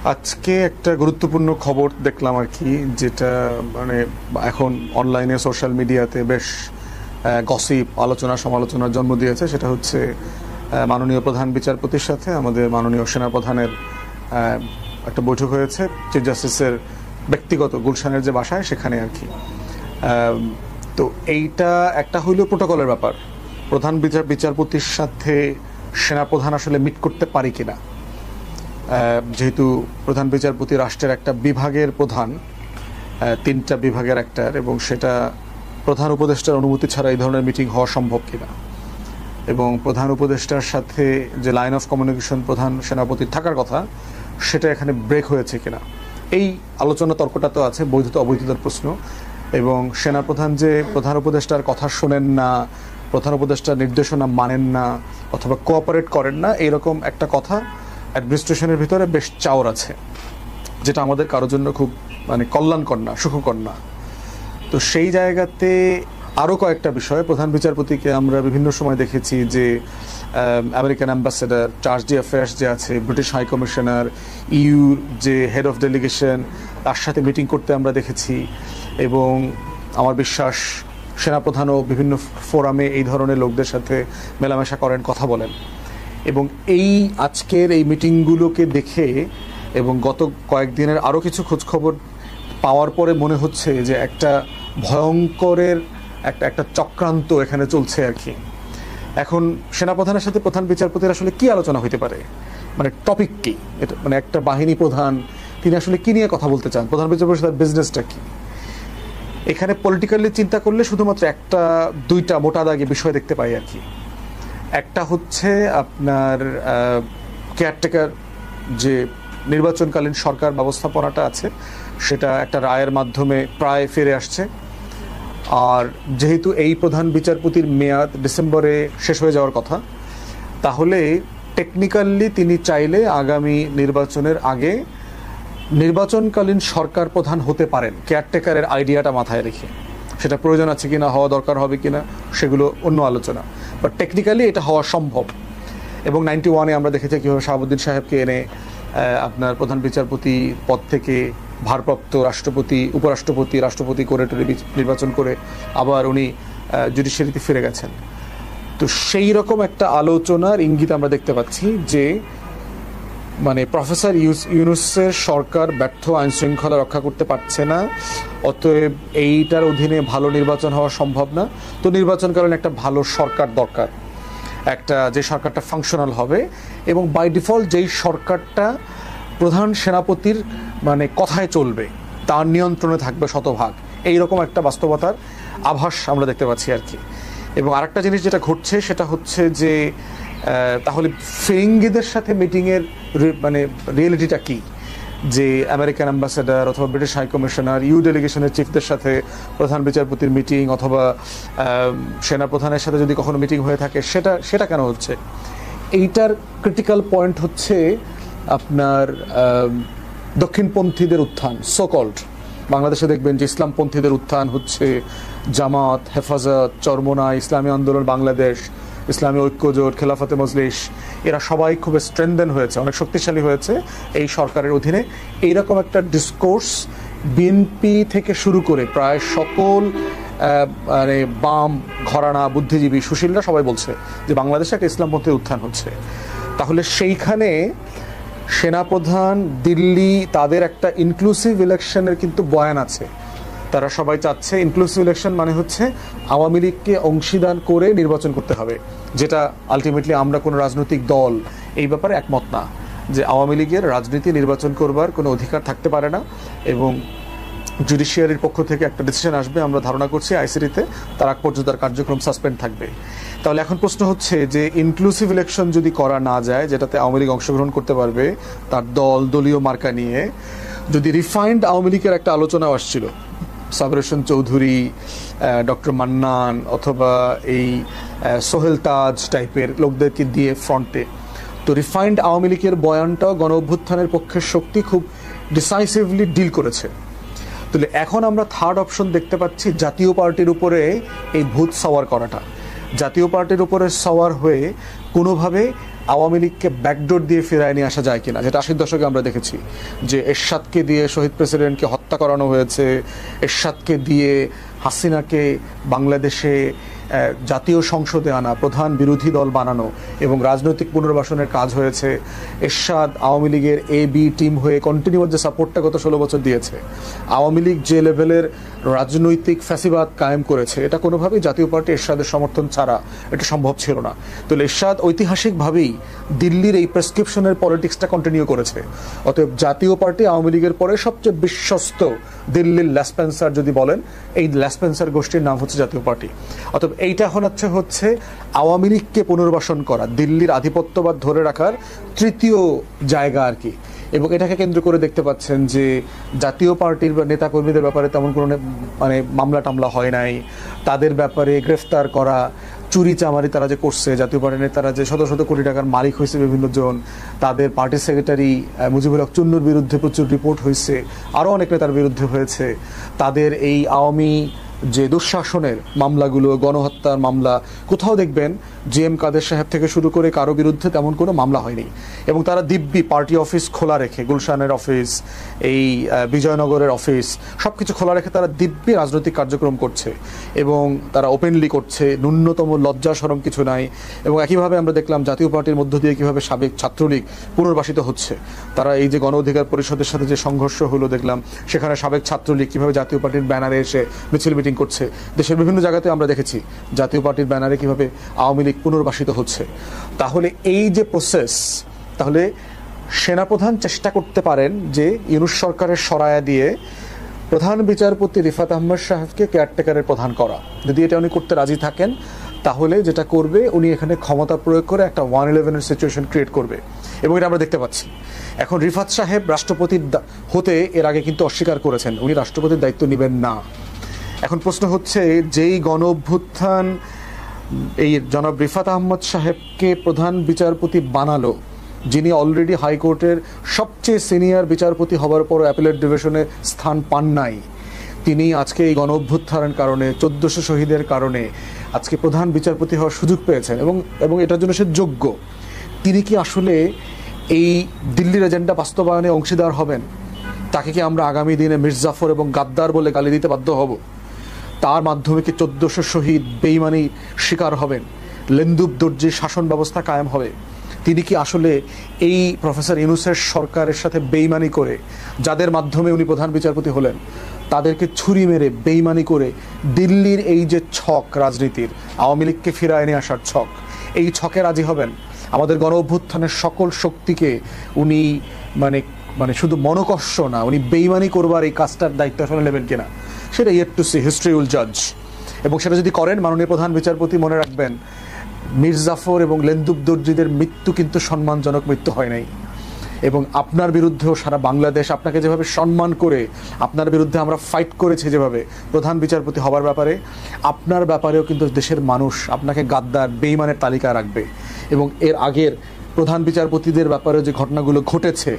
আজকে একটা গুরুত্বপূর্ণ খবর দেখলাম আর কি, যেটা মানে এখন অনলাইনে সোশ্যাল মিডিয়াতে বেশ গসিপ আলোচনা সমালোচনার জন্ম দিয়েছে। সেটা হচ্ছে মাননীয় প্রধান বিচারপতির সাথে আমাদের মাননীয় সেনাপ্রধানের একটা বৈঠক হয়েছে চিফ জাস্টিসের ব্যক্তিগত গুলশানের যে বাসায়, সেখানে আর কি। তো এইটা একটা হইল প্রোটোকলের ব্যাপার, প্রধান বিচারপতির সাথে সেনাপ্রধান আসলে মিট করতে পারি কিনা। যেহেতু প্রধান বিচারপতি রাষ্ট্রের একটা বিভাগের প্রধান, তিনটা বিভাগের একটার, এবং সেটা প্রধান উপদেষ্টার অনুমতি ছাড়া এই ধরনের মিটিং হওয়া সম্ভব কিনা, এবং প্রধান উপদেষ্টার সাথে যে লাইন অফ কমিউনিকেশন প্রধান সেনাপতির থাকার কথা সেটা এখানে ব্রেক হয়েছে কিনা, এই আলোচনা তর্কটা তো আছে, বৈধতা অবৈধতার প্রশ্ন। এবং সেনাপ্রধান যে প্রধান উপদেষ্টার কথা শোনেন না, প্রধান উপদেষ্টার নির্দেশনা মানেন না অথবা কোঅপারেট করেন না, এইরকম একটা কথা অ্যাডমিনিস্ট্রেশনের ভিতরে বেশ চাওর আছে, যেটা আমাদের কারোর জন্য খুব মানে কল্যাণকর না, সুখকর না। তো সেই জায়গাতে আরও কয়েকটা বিষয়, প্রধান বিচারপতিকে আমরা বিভিন্ন সময় দেখেছি যে American ambassador, charge D affairs যে আছে, ব্রিটিশ হাই কমিশনার, ইউর যে হেড অফ ডেলিগেশন, তার সাথে মিটিং করতে আমরা দেখেছি। এবং আমার বিশ্বাস সেনাপ্রধানও বিভিন্ন ফোরামে এই ধরনের লোকদের সাথে মেলামেশা করেন, কথা বলেন। এবং এই আজকের এই মিটিংগুলোকে দেখে এবং গত কয়েকদিনের আরও কিছু খোঁজখবর পাওয়ার পরে মনে হচ্ছে যে একটা ভয়ঙ্করের একটা চক্রান্ত এখানে চলছে আর কি। এখন সেনাপ্রধানের সাথে প্রধান বিচারপতির আসলে কি আলোচনা হইতে পারে, মানে টপিক কি, এটা মানে একটা বাহিনী প্রধান তিনি আসলে কি নিয়ে কথা বলতে চান, প্রধান বিচারপতির সাথে বিজনেসটা কি। এখানে পলিটিক্যালি চিন্তা করলে শুধুমাত্র একটা দুইটা মোটা দাগে বিষয় দেখতে পাই আর কি। একটা হচ্ছে আপনার কেয়ারটেকার যে নির্বাচনকালীন সরকার ব্যবস্থাপনাটা আছে, সেটা একটা রায়ের মাধ্যমে প্রায় ফিরে আসছে। আর যেহেতু এই প্রধান বিচারপতির মেয়াদ ডিসেম্বরে শেষ হয়ে যাওয়ার কথা, তাহলে টেকনিক্যালি তিনি চাইলে আগামী নির্বাচনের আগে নির্বাচনকালীন সরকার প্রধান হতে পারেন, কেয়ারটেকারের আইডিয়াটা মাথায় রেখে। সেটা প্রয়োজন আছে কিনা, হওয়া দরকার হবে কিনা, সেগুলো অন্য আলোচনা, বাট টেকনিক্যালি এটা হওয়া সম্ভব। এবং 91-এ আমরা দেখেছি কীভাবে শাহাবুদ্দিন সাহেবকে এনে আপনার প্রধান বিচারপতি পদ থেকে ভারপ্রাপ্ত রাষ্ট্রপতি, উপরাষ্ট্রপতি, রাষ্ট্রপতি করে নির্বাচন করে আবার উনি জুডিশিয়ারিতে ফিরে গেছেন। তো সেই রকম একটা আলোচনার ইঙ্গিত আমরা দেখতে পাচ্ছি যে মানে প্রফেসর ইউনূসের সরকার ব্যর্থ, আইন শৃঙ্খলা রক্ষা করতে পারছে না, অতএব এইটার অধীনে ভালো নির্বাচন হওয়া সম্ভব না। তো নির্বাচনকালীন একটা ভালো সরকার দরকার, একটা যে সরকারটা ফাংশনাল হবে এবং বাই ডিফল্ট যেই সরকারটা প্রধান সেনাপতির মানে কথায় চলবে, তার নিয়ন্ত্রণে থাকবে শতভাগ, এইরকম একটা বাস্তবতার আভাস আমরা দেখতে পাচ্ছি আর কি। এবং আরেকটা জিনিস যেটা ঘটছে সেটা হচ্ছে যে তাহলে ফিরিঙ্গিদের সাথে মিটিংয়ের মানে রিয়েলিটিটা কি, যে আমেরিকান অ্যাম্বাসেডার অথবা ব্রিটিশ হাই কমিশনার, ইউ ডেলিগেশনের চিফদের সাথে প্রধান বিচারপতির মিটিং অথবা সেনাপ্রধানের সাথে যদি কখনো মিটিং হয়ে থাকে, সেটা কেন হচ্ছে। এইটার ক্রিটিক্যাল পয়েন্ট হচ্ছে আপনার দক্ষিণপন্থীদের উত্থান, সোকল্ড। বাংলাদেশে দেখবেন যে ইসলামপন্থীদের উত্থান হচ্ছে, জামাত, হেফাজত, চরমোনা, ইসলামী আন্দোলন বাংলাদেশ, ইসলামী ঐক্যজোট, খেলাফতে মজলিস, এরা সবাই খুব স্ট্রেনদেন হয়েছে, অনেক শক্তিশালী হয়েছে এই সরকারের অধীনে। এইরকম একটা ডিসকোর্স বিএনপি থেকে শুরু করে প্রায় সকল মানে বাম ঘরানা, বুদ্ধিজীবী, সুশীলরা সবাই বলছে যে বাংলাদেশে একটা ইসলামপন্থীর উত্থান হচ্ছে। তাহলে সেইখানে সেনাপ্রধান, দিল্লি, তাদের একটা ইনক্লুসিভ ইলেকশনের কিন্তু বয়ান আছে। তারা সবাই চাচ্ছে ইনক্লুসিভ ইলেকশন মানে হচ্ছে আওয়ামী লীগকে অংশীদান করে নির্বাচন করতে হবে, যেটা আলটিমেটলি আমরা কোনো রাজনৈতিক দল এই ব্যাপারে একমত না, যে আওয়ামী লীগের রাজনীতি নির্বাচন করবার কোনো অধিকার থাকতে পারে না। এবং জুডিশিয়ারির পক্ষ থেকে একটা ডিসিশন আসবে, আমরা ধারণা করছি আইসিটিতে, তার আগ পর্যন্ত তার কার্যক্রম সাসপেন্ড থাকবে। তাহলে এখন প্রশ্ন হচ্ছে যে ইনক্লুসিভ ইলেকশন যদি করা না যায়, যেটাতে আওয়ামী লীগ অংশগ্রহণ করতে পারবে তার দলীয় মার্কা নিয়ে, যদি রিফাইন্ড আওয়ামী লীগের একটা আলোচনা আসছিল, সাবির হোসেন চৌধুরী, ডক্টর মান্নান অথবা এই সোহেল তাজ টাইপের লোকদেরকে দিয়ে ফ্রন্টে, তো রিফাইন্ড আওয়ামী লীগের বয়ানটাও গণ অভ্যুত্থানের পক্ষের শক্তি খুব ডিসাইসিভলি ডিল করেছে। তাহলে এখন আমরা থার্ড অপশন দেখতে পাচ্ছি জাতীয় পার্টির উপরে এই ভূত সওয়ার করাটা, জাতীয় পার্টির উপরে সওয়ার হয়ে কোনোভাবে আওয়ামী লীগকে ব্যাকডোর দিয়ে ফিরায় নিয়ে আসা যায় কিনা, যেটা 80-র দশকে আমরা দেখেছি যে এরশাদকে দিয়ে শহীদ প্রেসিডেন্টকে হত্যা করানো হয়েছে, এরশাদকে দিয়ে হাসিনাকে বাংলাদেশে জাতীয় সংসদে আনা, প্রধান বিরোধী দল বানানো এবং রাজনৈতিক পুনর্বাসনের কাজ হয়েছে। এরশাদ আওয়ামী লীগের বি টিম হয়ে কন্টিনিউয়াস যে সাপোর্টটা গত 16 বছর দিয়েছে, আওয়ামী লীগ যে লেভেলের রাজনৈতিক ফ্যাসিবাদ কায়েম করেছে, এটা কোনোভাবেই জাতীয় পার্টি এরশাদের সমর্থন ছাড়া এটা সম্ভব ছিল না। তো এরশাদ ঐতিহাসিকভাবেই দিল্লির এই প্রেসক্রিপশনের পলিটিক্সটা কন্টিনিউ করেছে। অতএব জাতীয় পার্টি আওয়ামী লীগের পরে সবচেয়ে বিশ্বস্ত দিল্লির ল্যাসপেন্সার যদি বলেন, এই ল্যাসপেন্সার গোষ্ঠীর নাম হচ্ছে জাতীয় পার্টি। অতএব এইটা হচ্ছে আওয়ামী লীগকে পুনর্বাসন করা, দিল্লির আধিপত্যবাদ ধরে রাখার তৃতীয় জায়গা আর কি। এবং এটাকে কেন্দ্র করে দেখতে পাচ্ছেন যে জাতীয় পার্টির নেতাকর্মীদের ব্যাপারে তেমন কোনো মামলা টামলা হয় নাই, তাদের ব্যাপারে গ্রেফতার করা, চুরি চামারি তারা যে করছে, জাতীয় পার্টির নেতারা যে শত শত কোটি টাকার মালিক হয়েছে বিভিন্ন জন, তাদের পার্টি সেক্রেটারি মুজিবুল হক চুন্নুর বিরুদ্ধে প্রচুর রিপোর্ট হয়েছে, আরও অনেক নেতার বিরুদ্ধে হয়েছে। তাদের এই আওয়ামী যে দুঃশাসনের মামলাগুলো, গণহত্যার মামলা, কোথাও দেখবেন জিএম কাদের সাহেব থেকে শুরু করে কারো বিরুদ্ধে তেমন কোনো মামলা হয়নি। এবং তারা দিব্যি পার্টি অফিস খোলা রেখে, গুলশানের অফিস, এই বিজয়নগরের অফিস, সব কিছু খোলা রেখে তারা দিব্যি রাজনৈতিক কার্যক্রম করছে এবং তারা ওপেনলি করছে, ন্যূনতম লজ্জা শরম কিছু নাই। এবং একইভাবে আমরা দেখলাম জাতীয় পার্টির মধ্য দিয়ে কীভাবে সাবেক ছাত্রলীগ পুনর্বাসিত হচ্ছে। তারা এই যে গণ অধিকার পরিষদের সাথে যে সংঘর্ষ হলো দেখলাম, সেখানে সাবেক ছাত্রলীগ কীভাবে জাতীয় পার্টির ব্যানারে এসে মিছিল মিটিং করছে। দেশের বিভিন্ন জায়গাতে আমরা দেখেছি জাতীয় পার্টির ব্যানারে কিভাবে আওয়ামী লীগ পুনর্বাসিত হচ্ছে। তাহলে এই যে প্রসেস, তাহলে সেনাপ্রধান চেষ্টা করতে পারেন যে ইউনূস সরকারের সরায়া দিয়ে প্রধান বিচারপতি রিফাত আহমেদ সাহেবকে কেয়ারটেকারের প্রধান করা। যদি এটা উনি করতে রাজি থাকেন, তাহলে যেটা করবে উনি এখানে ক্ষমতা প্রয়োগ করে একটা 111-এর সিচুয়েশন ক্রিয়েট করবে। এবং এটা আমরা দেখতে পাচ্ছি। এখন রিফাত সাহেব রাষ্ট্রপতির হতে এর আগে কিন্তু অস্বীকার করেছেন, উনি রাষ্ট্রপতির দায়িত্ব নেবেন না। এখন প্রশ্ন হচ্ছে, যেই গণ অভ্যুত্থান এই জনাব রিফাত আহমদ সাহেবকে প্রধান বিচারপতি বানালো, যিনি অলরেডি হাইকোর্টের সবচেয়ে সিনিয়র বিচারপতি হবার পর অ্যাপিলেট ডিভিশনে স্থান পান নাই, তিনি আজকে এই গণ অভ্যুত্থানের কারণে 1400 শহীদের কারণে আজকে প্রধান বিচারপতি হওয়ার সুযোগ পেয়েছেন এবং এটার জন্য সে যোগ্য। তিনি কি আসলে এই দিল্লির এজেন্ডা বাস্তবায়নে অংশীদার হবেন? তাকে কি আমরা আগামী দিনে মির্জাফর এবং গাদ্দার বলে গালি দিতে বাধ্য হব? তার মাধ্যমে কি 1400 শহীদ বেইমানি শিকার হবেন? লেন্দুব দর্জির শাসন ব্যবস্থা কায়েম হবে? তিনি কি আসলে এই প্রফেসর ইউনূসের সরকারের সাথে বেইমানি করে, যাদের মাধ্যমে উনি প্রধান বিচারপতি হলেন, তাদেরকে ছুরি মেরে বেইমানি করে দিল্লির এই যে ছক রাজনীতির, আওয়ামী লীগকে ফিরায় নিয়ে আসার ছক, এই ছকে রাজি হবেন? আমাদের গণ অভ্যুত্থানের সকল শক্তিকে উনি মানে শুধু মনোকষ্ট না, উনি বেইমানি করবার এই কাজটার দায়িত্ব আসলে নেবেন কিনা, সেটা yet to see, history will জাজ। এবং সেটা যদি করেন, মাননীয় প্রধান বিচারপতি মনে রাখবেন, মির্জাফর এবং লেন্দুব দর্জিদের মৃত্যু কিন্তু সম্মানজনক মৃত্যু হয় নাই। এবং আপনার বিরুদ্ধেও সারা বাংলাদেশ আপনাকে যেভাবে সম্মান করে, আপনার বিরুদ্ধে আমরা ফাইট করেছি যেভাবে প্রধান বিচারপতি হবার ব্যাপারে, আপনার ব্যাপারেও কিন্তু দেশের মানুষ আপনাকে গাদ্দার বেইমানের তালিকায় রাখবে। এবং এর আগের প্রধান বিচারপতিদের ব্যাপারে যে ঘটনাগুলো ঘটেছে,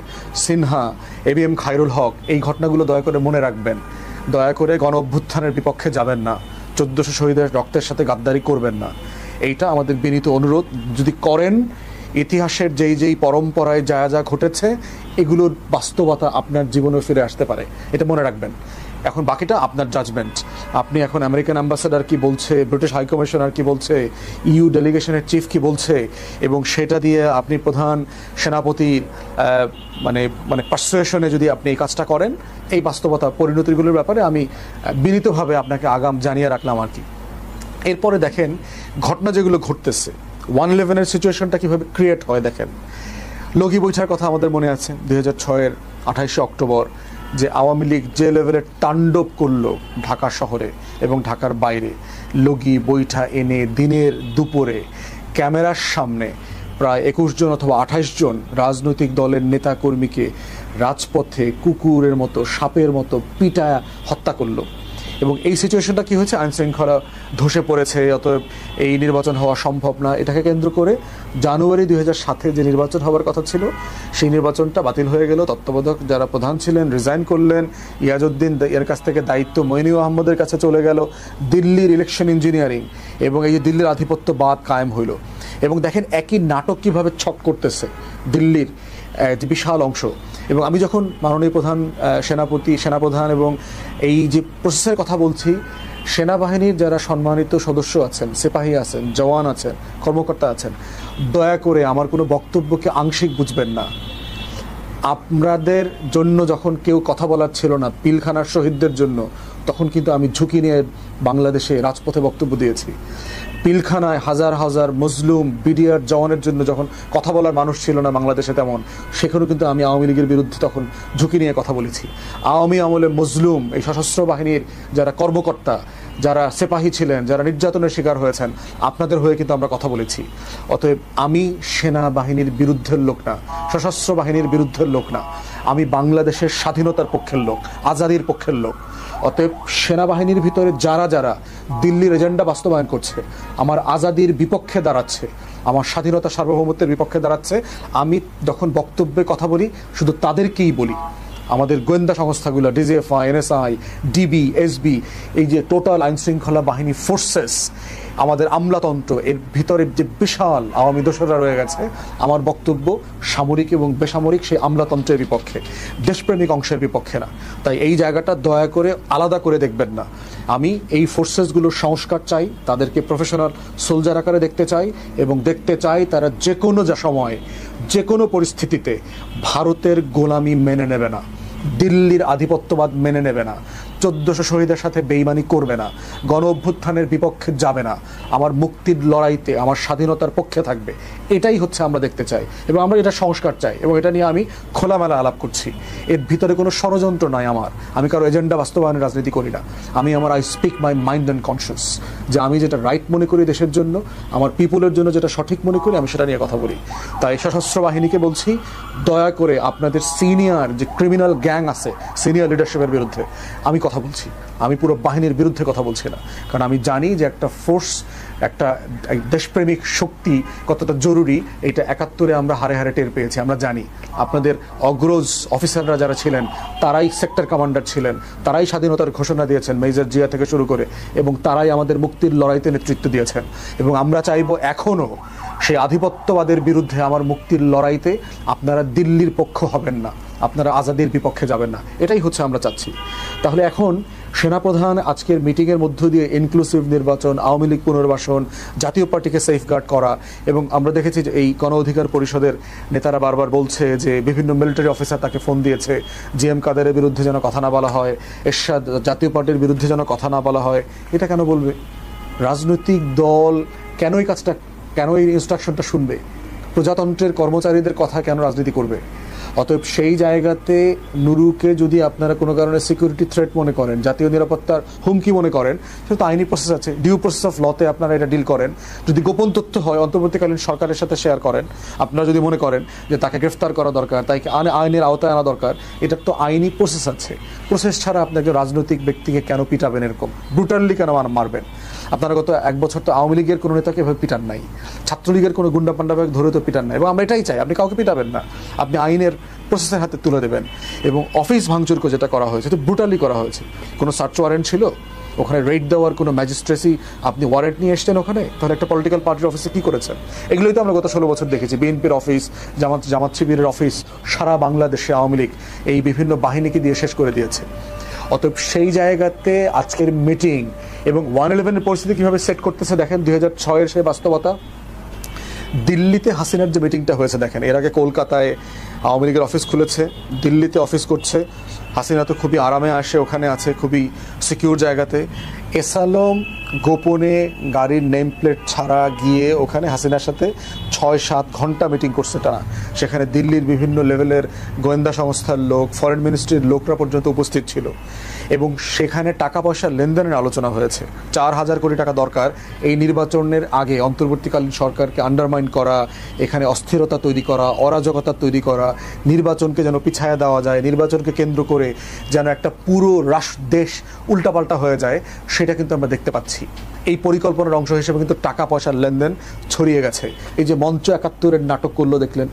সিনহা, ABM খায়রুল হক, এই ঘটনাগুলো দয়া করে মনে রাখবেন। দয়া করে গণ অভ্যুত্থানের বিপক্ষে যাবেন না, 1400 শহীদের রক্তের সাথে গাদ্দারি করবেন না, এইটা আমাদের বিনীত অনুরোধ। যদি করেন, ইতিহাসের যেই পরম্পরায় যা যা ঘটেছে, এগুলোর বাস্তবতা আপনার জীবনে ফিরে আসতে পারে, এটা মনে রাখবেন। এখন বাকিটা আপনার জাজমেন্ট। আপনি এখন আমেরিকান অ্যাম্বাসেডার কি বলছে, ব্রিটিশ হাইকমিশনার কি বলছে, EU ডেলিগেশনের চিফ কি বলছে, এবং সেটা দিয়ে আপনি প্রধান সেনাপতির মানে পারসুয়েশনে যদি আপনি এই কাজটা করেন, এই বাস্তবতা পরিণতিগুলোর ব্যাপারে আমি বিনীতভাবে আপনাকে আগাম জানিয়ে রাখলাম আর কি। এরপরে দেখেন ঘটনা যেগুলো ঘটতেছে, 111-এর সিচুয়েশনটা কীভাবে ক্রিয়েট হয় দেখেন। লগি বৈঠার কথা আমাদের মনে আছে, 2006-এর 28শে অক্টোবর যে আওয়ামী লীগ যে লেভেলের তাণ্ডব করলো ঢাকা শহরে এবং ঢাকার বাইরে, লগি বৈঠা এনে দিনের দুপুরে ক্যামেরার সামনে প্রায় 21 জন অথবা 28 জন রাজনৈতিক দলের নেতাকর্মীকে রাজপথে কুকুরের মতো, সাপের মতো পিটায় হত্যা করলো। এবং এই সিচুয়েশনটা কি হয়েছে, আইন শৃঙ্খলা ধসে পড়েছে, অতএব এই নির্বাচন হওয়া সম্ভব না, এটাকে কেন্দ্র করে জানুয়ারি 2007 যে নির্বাচন হওয়ার কথা ছিল সেই নির্বাচনটা বাতিল হয়ে গেল। তত্ত্বাবধায়ক যারা প্রধান ছিলেন রিজাইন করলেন, ইয়াজউদ্দিন এর কাছ থেকে দায়িত্ব মইনুল আহমদের কাছে চলে গেল, দিল্লির ইলেকশন ইঞ্জিনিয়ারিং এবং এই যে দিল্লির আধিপত্যবাদ কায়েম হইল। এবং দেখেন একই নাটক কীভাবে ছক করতেছে দিল্লির যে বিশাল অংশ। এবং আমি যখন মাননীয় প্রধান সেনাপ্রধান এবং এই যে প্রসেসের কথা বলছি, সেনাবাহিনীর যারা সম্মানিত সদস্য আছেন, সিপাহী আছেন, জওয়ান আছেন, কর্মকর্তা আছেন, দয়া করে আমার কোনো বক্তব্যকে আংশিক বুঝবেন না। আপনাদের জন্য যখন কেউ কথা বলার ছিল না, পিলখানার শহীদদের জন্য, তখন কিন্তু আমি ঝুঁকি নিয়ে বাংলাদেশে রাজপথে বক্তব্য দিয়েছি। পিলখানায় হাজার হাজার মজলুম বিডিআর জওয়ানের জন্য যখন কথা বলার মানুষ ছিল না বাংলাদেশে, তেমন সেখানেও কিন্তু আমি আওয়ামী লীগের বিরুদ্ধে তখন ঝুঁকি নিয়ে কথা বলেছি। আওয়ামী আমলে মজলুম এই সশস্ত্র বাহিনীর যারা কর্মকর্তা, যারা সিপাহী ছিলেন, যারা নির্যাতনের শিকার হয়েছেন, আপনাদের হয়ে কিন্তু আমরা কথা বলেছি। অতএব আমি সেনাবাহিনীর বিরুদ্ধের লোক না, সশস্ত্র বাহিনীর বিরুদ্ধের লোক না, আমি বাংলাদেশের স্বাধীনতার পক্ষের লোক, আজাদির পক্ষের লোক। অতএব সেনাবাহিনীর ভিতরে যারা যারা দিল্লির এজেন্ডা বাস্তবায়ন করছে, আমার আজাদির বিপক্ষে দাঁড়াচ্ছে, আমার স্বাধীনতা সার্বভৌমত্বের বিপক্ষে দাঁড়াচ্ছে, আমি যখন বক্তব্যে কথা বলি শুধু তাদেরকেই বলি। আমাদের গোয়েন্দা সংস্থাগুলো ডিজিএফআই, এনএসআই, ডিবি, এসবি, এই যে টোটাল আইনশৃঙ্খলা বাহিনী ফোর্সেস, আমাদের আমলাতন্ত্র, এর ভিতরে যে বিশাল আওয়ামী দোসররা রয়ে গেছে, আমার বক্তব্য সামরিক এবং বেসামরিক সেই আমলাতন্ত্রের বিপক্ষে, দেশপ্রেমিক অংশের বিপক্ষে না। তাই এই জায়গাটা দয়া করে আলাদা করে দেখবেন না। আমি এই ফোর্সেসগুলোর সংস্কার চাই, তাদেরকে প্রফেশনাল সোলজার আকারে দেখতে চাই এবং দেখতে চাই তারা যে কোনো সময় যে কোনো পরিস্থিতিতে ভারতের গোলামি মেনে নেবে না, দিল্লির আধিপত্যবাদ মেনে নেবে না, 1400 শহীদের সাথে বেইমানি করবে না, গণ অভ্যুত্থানের বিপক্ষে যাবে না, আমার মুক্তির লড়াইতে আমার স্বাধীনতার পক্ষে থাকবে। এটাই হচ্ছে আমরা দেখতে চাই এবং আমরা এটা সংস্কার চাই এবং এটা নিয়ে আমি খোলামেলা আলাপ করছি। এর ভিতরে কোনো ষড়যন্ত্র নাই আমার, আমি কারো এজেন্ডা বাস্তবায়নের রাজনীতি করি না। আমি I speak my mind and conscious, যে আমি যেটা রাইট মনে করি দেশের জন্য, আমার পিপুলের জন্য যেটা সঠিক মনে করি, আমি সেটা নিয়ে কথা বলি। তাই সশস্ত্র বাহিনীকে বলছি, দয়া করে আপনাদের সিনিয়র যে ক্রিমিনাল গ্যাং আছে, সিনিয়র লিডারশিপের বিরুদ্ধে আমি কথা বলছি, আমি পুরো বাহিনীর বিরুদ্ধে কথা বলছি না। কারণ আমি জানি যে একটা ফোর্স, একটা দেশপ্রেমিক শক্তি কতটা জরুরি, এটা 71-এ আমরা হারে হারে টের পেয়েছি। আমরা জানি আপনাদের অগ্রজ অফিসাররা যারা ছিলেন, তারাই সেক্টর কমান্ডার ছিলেন, তারাই স্বাধীনতার ঘোষণা দিয়েছেন মেজর জিয়া থেকে শুরু করে, এবং তারাই আমাদের মুক্তির লড়াইতে নেতৃত্ব দিয়েছেন। এবং আমরা চাইব এখনও সেই আধিপত্যবাদের বিরুদ্ধে আমার মুক্তির লড়াইতে আপনারা দিল্লির পক্ষ হবেন না, আপনারা আজাদির বিপক্ষে যাবেন না। এটাই হচ্ছে আমরা চাচ্ছি। তাহলে এখন সেনাপ্রধান আজকের মিটিংয়ের মধ্য দিয়ে ইনক্লুসিভ নির্বাচন, আওয়ামী লীগ পুনর্বাসন, জাতীয় পার্টিকে সেফগার্ড করা, এবং আমরা দেখেছি যে এই গণ অধিকার পরিষদের নেতারা বারবার বলছে যে বিভিন্ন মিলিটারি অফিসার তাকে ফোন দিয়েছে, জিএম কাদেরের বিরুদ্ধে যেন কথা না বলা হয়, এরশাদ জাতীয় পার্টির বিরুদ্ধে যেন কথা না বলা হয়। এটা কেন বলবে? রাজনৈতিক দল কেন এই কাজটা, কেন এই ইনস্ট্রাকশনটা শুনবে? প্রজাতন্ত্রের কর্মচারীদের কথা কেন রাজনীতি করবে? অতএব সেই জায়গাতে নুরুকে যদি আপনারা কোনো কারণে সিকিউরিটি থ্রেট মনে করেন, জাতীয় নিরাপত্তার হুমকি মনে করেন, সেটা তো আইনি প্রসেস আছে, ডিউ প্রসেস অফ লতে আপনারা এটা ডিল করেন। যদি গোপন তথ্য হয় অন্তর্বর্তীকালীন সরকারের সাথে শেয়ার করেন। আপনারা যদি মনে করেন যে তাকে গ্রেফতার করা দরকার, তাকে আইনের আওতায় আনা দরকার, এটার তো আইনি প্রসেস আছে। প্রসেস ছাড়া আপনি একজন রাজনৈতিক ব্যক্তিকে কেন পিটাবেন, এরকম ব্রুটালি কেন মারবেন? আপনারা গত 1 বছর তো আওয়ামী লীগের কোনো নেতাকে এভাবে পিটান নাই, ছাত্রলীগের কোনো গুন্ডা পান্ডাকে ধরে তো পিটান নাই। এবং আমরা এটাই চাই, আপনি কাউকে পিটাবেন না, আপনি আইনের প্রসেসের হাতে তুলে দেবেন। এবং অফিস ভাঙচুর যেটা করা হয়েছে, এটা ব্রুটালি করা হয়েছে। কোনো সার্চ ওয়ারেন্ট ছিল ওখানে, রেড দেওয়ার কোনো ম্যাজিস্ট্রেসি আপনি ওয়ারেন্ট নিয়ে এসছেন ওখানে? তাহলে একটা পলিটিক্যাল পার্টির অফিসে কী করেছেন? এগুলোই তো আমরা গত 16 বছর দেখেছি। বিএনপির অফিস, জামাত শিবিরের অফিস, সারা বাংলাদেশে আওয়ামী লীগ এই বিভিন্ন বাহিনীকে দিয়ে শেষ করে দিয়েছে। অতএব সেই জায়গাতে আজকের মিটিং এবং 111-এর পরিস্থিতি কীভাবে সেট করতেছে দেখেন। 2006-এর সেই বাস্তবতা, দিল্লিতে হাসিনার যে মিটিংটা হয়েছে দেখেন, এর আগে কলকাতায় আওয়ামী লীগের অফিস খুলেছে, দিল্লিতে অফিস করছে, হাসিনা তো খুবই আরামে আসে, ওখানে আছে খুবই সিকিউর জায়গাতে। এসালম গোপনে গাড়ির নেম প্লেট ছাড়া গিয়ে ওখানে হাসিনার সাথে 6-7 ঘন্টা মিটিং করছে টানা। সেখানে দিল্লির বিভিন্ন লেভেলের গোয়েন্দা সংস্থার লোক, ফরেন মিনিস্ট্রির লোকরা পর্যন্ত উপস্থিত ছিল এবং সেখানে টাকা পয়সার লেনদেনের আলোচনা হয়েছে। 4,000 কোটি টাকা দরকার এই নির্বাচনের আগে অন্তর্বর্তীকালীন সরকারকে আন্ডারমাইন করা, এখানে অস্থিরতা তৈরি করা, অরাজকতা তৈরি করা, নির্বাচনকে যেন পিছায়া দেওয়া যায়, নির্বাচনকে কেন্দ্র করে যেন একটা পুরো দেশ উল্টাপাল্টা হয়ে যায়, সেটা কিন্তু আমরা দেখতে পাচ্ছি। এই পরিকল্পনার অংশ হিসেবে কিন্তু টাকা পয়সার লেনদেন ছড়িয়ে গেছে। এই যে মঞ্চ 71-এর নাটক করলো দেখলেন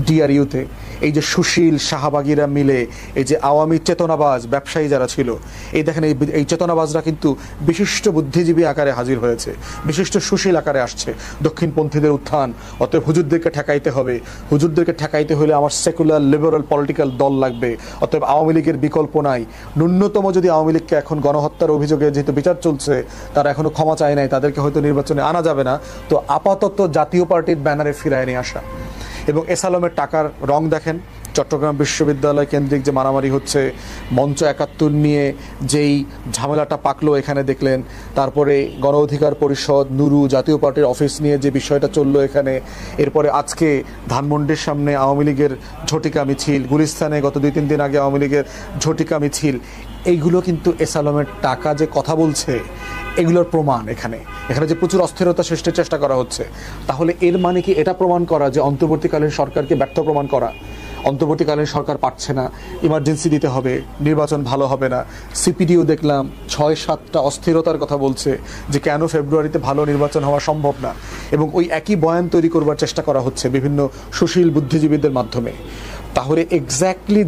ডিআরইউতে, এই যে সুশীল শাহবাগীরা মিলে এই যে আওয়ামী চেতনাবাজ ব্যবসায়ী যারা ছিল, এই দেখেন এই চেতনাবাজরা কিন্তু বিশিষ্ট বুদ্ধিজীবী আকারে হাজির হয়েছে, বিশিষ্ট সুশীল আকারে আসছে। দক্ষিণপন্থীদের উত্থান, অতএব হুজুরদেরকে ঠেকাইতে হবে, হুজুরদেরকে ঠেকাইতে হলে আমার সেকুলার লিবারাল পলিটিক্যাল দল লাগবে, অতএব আওয়ামী লীগের বিকল্প নাই। ন্যূনতম যদি আওয়ামী লীগকে এখন গণহত্যার অভিযোগে যেহেতু বিচার চলছে, তারা এখনো ক্ষমা চায় নাই, তাদেরকে হয়তো নির্বাচনে আনা যাবে না, তো আপাতত জাতীয় পার্টির ব্যানারে ফিরায় নিয়ে আসা। এবং এসালমের টাকার রং দেখেন, চট্টগ্রাম বিশ্ববিদ্যালয় কেন্দ্রিক যে মারামারি হচ্ছে, মঞ্চ 71 নিয়ে যেই ঝামেলাটা পাকলো এখানে দেখলেন, তারপরে গণ অধিকার পরিষদ, নুরু, জাতীয় পার্টির অফিস নিয়ে যে বিষয়টা চললো এখানে, এরপরে আজকে ধানমন্ডির সামনে আওয়ামী লীগের ঝটিকা মিছিল, গুলিস্তানে গত 2-3 দিন আগে আওয়ামী লীগের ঝটিকা মিছিল, এইগুলো কিন্তু এসালমের টাকা যে কথা বলছে এগুলোর প্রমাণ। এখানে যে প্রচুর অস্থিরতা সৃষ্টির চেষ্টা করা হচ্ছে, তাহলে এর মানে কি এটা প্রমাণ করা যে অন্তর্বর্তীকালীন সরকারকে ব্যর্থ প্রমাণ করা? অন্তর্বর্তীকালীন সরকার পারছে না, ইমার্জেন্সি দিতে হবে, নির্বাচন ভালো হবে না। সিপিডিও দেখলাম 6-7টা অস্থিরতার কথা বলছে যে কেন ফেব্রুয়ারিতে ভালো নির্বাচন হওয়া সম্ভব না, এবং ওই একই বয়ান তৈরি করবার চেষ্টা করা হচ্ছে বিভিন্ন সুশীল বুদ্ধিজীবীদের মাধ্যমে। তাহলে এক্স্যাক্টলি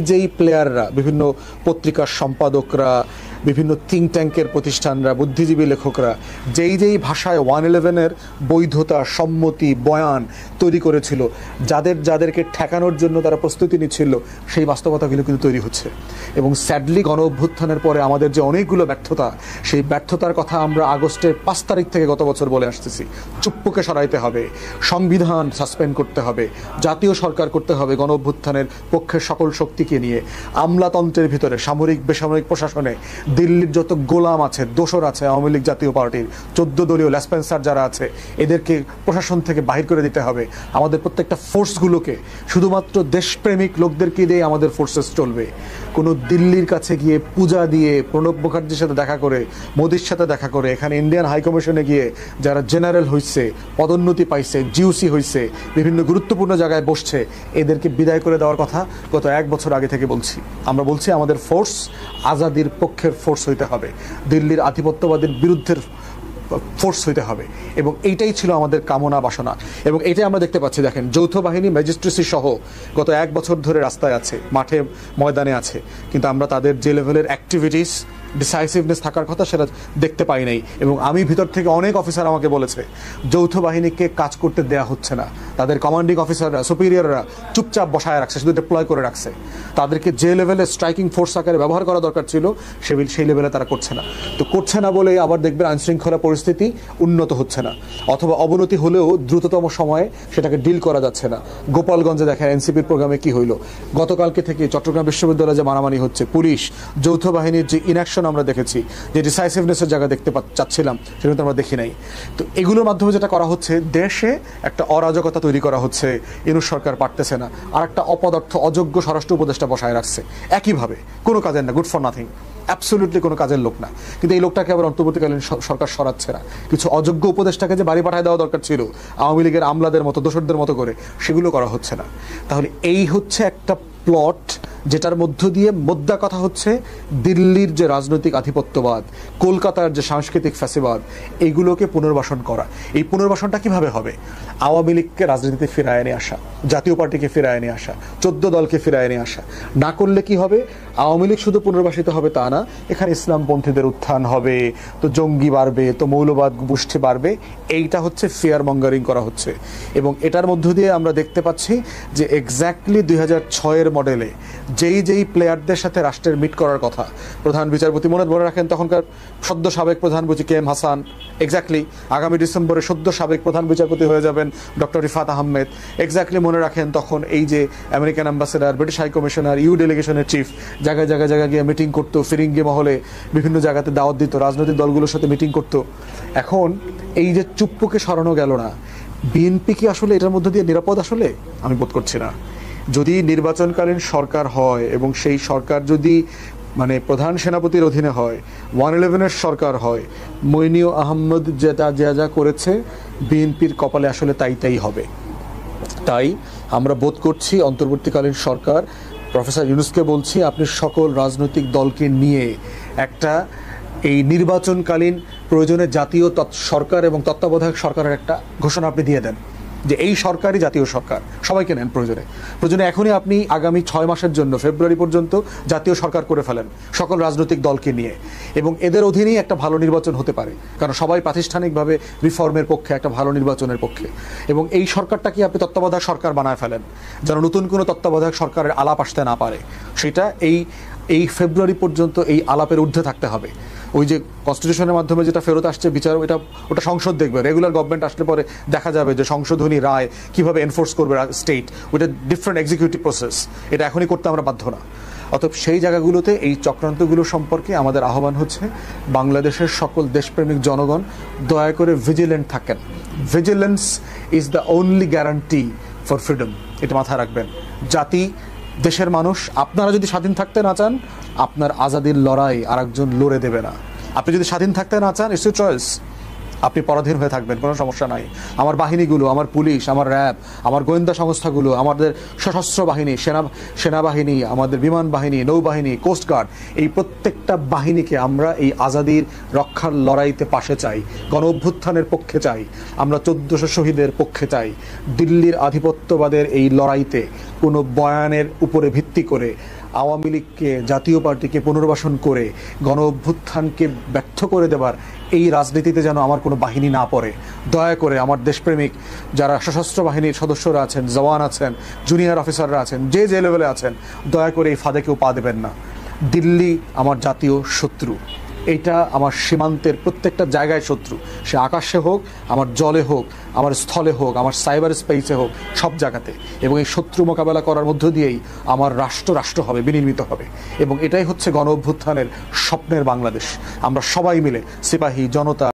যেই প্লেয়াররা, বিভিন্ন পত্রিকার সম্পাদকরা, বিভিন্ন থিঙ্ক ট্যাঙ্কের প্রতিষ্ঠানরা, বুদ্ধিজীবী লেখকরা যেই ভাষায় 111-এর বৈধতা, সম্মতি, বয়ান তৈরি করেছিল, যাদেরকে ঠেকানোর জন্য তারা প্রস্তুতি নিচ্ছিল, সেই বাস্তবতাগুলো কিন্তু তৈরি হচ্ছে। এবং স্যাডলি গণ অভ্যুত্থানের পরে আমাদের যে অনেকগুলো ব্যর্থতা, সেই ব্যর্থতার কথা আমরা আগস্টের 5 তারিখ থেকে গত বছর বলে আসতেছি। চুপ্পুকে সরাইতে হবে, সংবিধান সাসপেন্ড করতে হবে, জাতীয় সরকার করতে হবে গণ অভ্যুত্থানের পক্ষের সকল শক্তিকে নিয়ে, আমলাতন্ত্রের ভিতরে সামরিক বেসামরিক প্রশাসনে দিল্লির যত গোলাম আছে, দোসর আছে আওয়ামী লীগ জাতীয় পার্টির 14 দলীয় লেসপেন্সার যারা আছে, এদেরকে প্রশাসন থেকে বাহির করে দিতে হবে। আমাদের প্রত্যেকটা ফোর্সগুলোকে শুধুমাত্র দেশপ্রেমিক লোকদেরকে দিয়ে আমাদের ফোর্সেস চলবে। কোনো দিল্লির কাছে গিয়ে পূজা দিয়ে, প্রণব মুখার্জির সাথে দেখা করে, মোদির সাথে দেখা করে, এখানে ইন্ডিয়ান হাইকমিশনে গিয়ে যারা জেনারেল হয়েছে, পদোন্নতি পাইছে, জিউসি হয়েছে, বিভিন্ন গুরুত্বপূর্ণ জায়গায় বসছে, এদেরকে বিদায় করে দেওয়ার কথা গত 1 বছর আগে থেকে বলছি। আমরা বলছি আমাদের ফোর্স আজাদির পক্ষের ফোর্স হইতে হবে, দিল্লির আধিপত্যবাদের বিরুদ্ধের ফোর্স হইতে হবে, এবং এইটাই ছিল আমাদের কামনা বাসনা। এবং এইটাই আমরা দেখতে পাচ্ছি। দেখেন, যৌথ বাহিনী ম্যাজিস্ট্রেসি সহ গত 1 বছর ধরে রাস্তায় আছে, মাঠে ময়দানে আছে, কিন্তু আমরা তাদের যে লেভেলের অ্যাক্টিভিটিস, ডিসাইসিভনেস থাকার কথা সেটা দেখতে পাই নাই। এবং আমি ভিতর থেকে অনেক অফিসার আমাকে বলেছে যৌথ বাহিনীকে কাজ করতে দেয়া হচ্ছে না, তাদের কমান্ডিং অফিসাররা, সুপিরিয়ররা চুপচাপ বসায় রাখছে, শুধু ডিপ্লয় করে রাখছে। তাদেরকে যে লেভেলে স্ট্রাইকিং ফোর্স আকারে ব্যবহার করা দরকার ছিল সেই লেভেলে তারা করছে না। তো করছে না বলে আবার দেখবেন আইনশৃঙ্খলা পরিস্থিতি উন্নত হচ্ছে না, অথবা অবনতি হলেও দ্রুততম সময়ে সেটাকে ডিল করা যাচ্ছে না। গোপালগঞ্জে দেখেন এনসিপির প্রোগ্রামে কি হইলো, গতকালকে থেকে চট্টগ্রাম বিশ্ববিদ্যালয়ে যে মারামারি হচ্ছে, পুলিশ, যৌথ বাহিনীর যে ইনঅ্যাকশন আমরা দেখেছি, যে ডিসাইসিভনেসের জায়গা দেখতে চাচ্ছিলাম, সেটা কিন্তু আমরা দেখি নাই। তো এগুলোর মাধ্যমে যেটা করা হচ্ছে, দেশে একটা অরাজকতা তৈরি করা হচ্ছে, ইউনূস সরকার পারতেছে না, আর একটা অপদার্থ অযোগ্য স্বরাষ্ট্র উপদেষ্টা বসায় রাখছে একইভাবে, কোনো কাজের না, গুড ফর নাথিং, অ্যাবসলিউটলি কোনো কাজের লোক না। কিন্তু এই লোকটাকে আবার অন্তর্বর্তীকালীন সরকার সরাচ্ছে না। কিছু অযোগ্য উপদেষ্টাকে যে বাড়ি পাঠায় দেওয়া দরকার ছিল আওয়ামী লীগের আমলাদের মতো, দোসরদের মতো করে, সেগুলো করা হচ্ছে না। তাহলে এই হচ্ছে একটা প্লট, যেটার মধ্য দিয়ে মোদ্দা কথা হচ্ছে দিল্লির যে রাজনৈতিক আধিপত্যবাদ, কলকাতার যে সাংস্কৃতিক ফ্যাসিবাদ, এইগুলোকে পুনর্বাসন করা। এই পুনর্বাসনটা কিভাবে হবে? আওয়ামী লীগকে রাজনীতিতে ফিরায় নিয়ে আসা, জাতীয় পার্টিকে ফিরায় নিয়ে আসা, 14 দলকে ফিরায় নিয়ে আসা। না করলে কি হবে? আওয়ামী লীগ শুধু পুনর্বাসিত হবে তা না, এখানে ইসলামপন্থীদের উত্থান হবে, তো জঙ্গি বাড়বে, তো মৌলবাদ গোষ্ঠী বাড়বে। এইটা হচ্ছে ফিয়ার মঙ্গারিং করা হচ্ছে। এবং এটার মধ্য দিয়ে আমরা দেখতে পাচ্ছি যে এক্স্যাক্টলি 2006-এর মডেলে যেই প্লেয়ারদের সাথে রাষ্ট্রের মিট করার কথা, প্রধান বিচারপতি মনে রাখেন তখনকার সদ্য সাবেক প্রধান বিচারপতি কে এম হাসান, এক্স্যাক্টলি আগামী ডিসেম্বরে সদ্য সাবেক প্রধান বিচারপতি হয়ে যাবেন ডক্টর রিফাত আহমেদ, এক্স্যাক্টলি মনে রাখেন তখন এই যে American ambassador, British high commissioner, EU ডেলিগেশনের চিফ জায়গায় গিয়ে মিটিং করতো, ফিরিঙ্গি মহলে বিভিন্ন জায়গাতে দাওয়াত দিত, রাজনৈতিক দলগুলোর সাথে মিটিং করতো। এখন এই যে চুপ্পুকে সরানো গেল না, বিএনপি কি আসলে এটার মধ্যে দিয়ে নিরাপদ? আসলে আমি বোধ করছি না। যদি নির্বাচনকালীন সরকার হয় এবং সেই সরকার যদি মানে প্রধান সেনাপতির অধীনে হয়, 111-এর সরকার হয়, মইনীয় আহমদ যা করেছে বিএনপির কপালে আসলে তাই হবে। তাই আমরা বোধ করছি অন্তর্বর্তীকালীন সরকার, প্রফেসর ইউনূসকে বলছি, আপনি সকল রাজনৈতিক দলকে নিয়ে একটা এই নির্বাচনকালীন প্রয়োজনে জাতীয় সরকার এবং তত্ত্বাবধায়ক সরকারের একটা ঘোষণা আপনি দিয়ে দেন যে এই সরকারই জাতীয় সরকার, সবাইকে নেন প্রয়োজনে এখনই আপনি আগামী 6 মাসের জন্য ফেব্রুয়ারি পর্যন্ত জাতীয় সরকার করে ফেলেন সকল রাজনৈতিক দলকে নিয়ে, এবং এদের অধীনেই একটা ভালো নির্বাচন হতে পারে, কারণ সবাই প্রাতিষ্ঠানিকভাবে রিফর্মের পক্ষে, একটা ভালো নির্বাচনের পক্ষে। এবং এই সরকারটাকে আপনি তত্ত্বাবধায়ক সরকার বানায় ফেলেন, যেন নতুন কোনো তত্ত্বাবধায়ক সরকারের আলাপ আসতে না পারে। সেটা এই ফেব্রুয়ারি পর্যন্ত এই আলাপের ঊর্ধ্বে থাকতে হবে। ওই যে কনস্টিটিউশনের মাধ্যমে যেটা ফেরত আসছে বিচার, ওটা সংসদ দেখবে, রেগুলার গভর্নমেন্ট আসলে পরে দেখা যাবে যে সংশোধনী রায় কিভাবে এনফোর্স করবে স্টেট, ওইটা ডিফারেন্ট এক্সিকিউটিভ প্রসেস, এটা এখনই করতে আমরা বাধ্য না। অতএব সেই জায়গাগুলোতে এই চক্রান্তগুলো সম্পর্কে আমাদের আহ্বান হচ্ছে বাংলাদেশের সকল দেশপ্রেমিক জনগণ দয়া করে ভিজিলেন্ট থাকেন। Vigilance is the only guarantee for freedom, এটা মাথায় রাখবেন। জাতি, দেশের মানুষ, আপনারা যদি স্বাধীন থাকতে না চান, আপনার আজাদির লড়াই আরেকজন লড়ে দেবে না। আপনি যদি স্বাধীন থাকতে না চান, ইটস ইউর চয়েস, আপনি পরাধীন হয়ে থাকবেন, কোনো সমস্যা নাই। আমার বাহিনীগুলো, আমার পুলিশ, আমার র্যাব, আমার গোয়েন্দা সংস্থাগুলো, আমাদের সশস্ত্র বাহিনী, সেনাবাহিনী, আমাদের বিমান বাহিনী, নৌবাহিনী, কোস্টগার্ড, এই প্রত্যেকটা বাহিনীকে আমরা এই আজাদির রক্ষার লড়াইতে পাশে চাই, গণ অভ্যুত্থানের পক্ষে চাই, আমরা 1400 শহীদের পক্ষে চাই। দিল্লির আধিপত্যবাদের এই লড়াইতে কোনো বয়ানের উপরে ভিত্তি করে আওয়ামী লীগকে, জাতীয় পার্টিকে পুনর্বাসন করে গণ অভ্যুত্থানকে ব্যর্থ করে দেবার এই রাজনীতিতে যেন আমার কোনো বাহিনী না পড়ে। দয়া করে আমার দেশপ্রেমিক যারা সশস্ত্র বাহিনীর সদস্যরা আছেন, জওয়ান আছেন, জুনিয়র অফিসাররা আছেন, যে লেভেলে আছেন, দয়া করে এই ফাঁদে কেউ পা দেবেন না। দিল্লি আমার জাতীয় শত্রু, এইটা আমার সীমান্তের প্রত্যেকটা জায়গায় শত্রু, সে আকাশে হোক, আমার জলে হোক, আমার স্থলে হোক, আমার সাইবার স্পেসে হোক, সব জায়গাতে। এবং এই শত্রু মোকাবেলা করার মধ্য দিয়েই আমার রাষ্ট্র হবে, বিনির্মিত হবে। এবং এটাই হচ্ছে গণ অভ্যুত্থানের স্বপ্নের বাংলাদেশ। আমরা সবাই মিলে, সিপাহী, জনতা,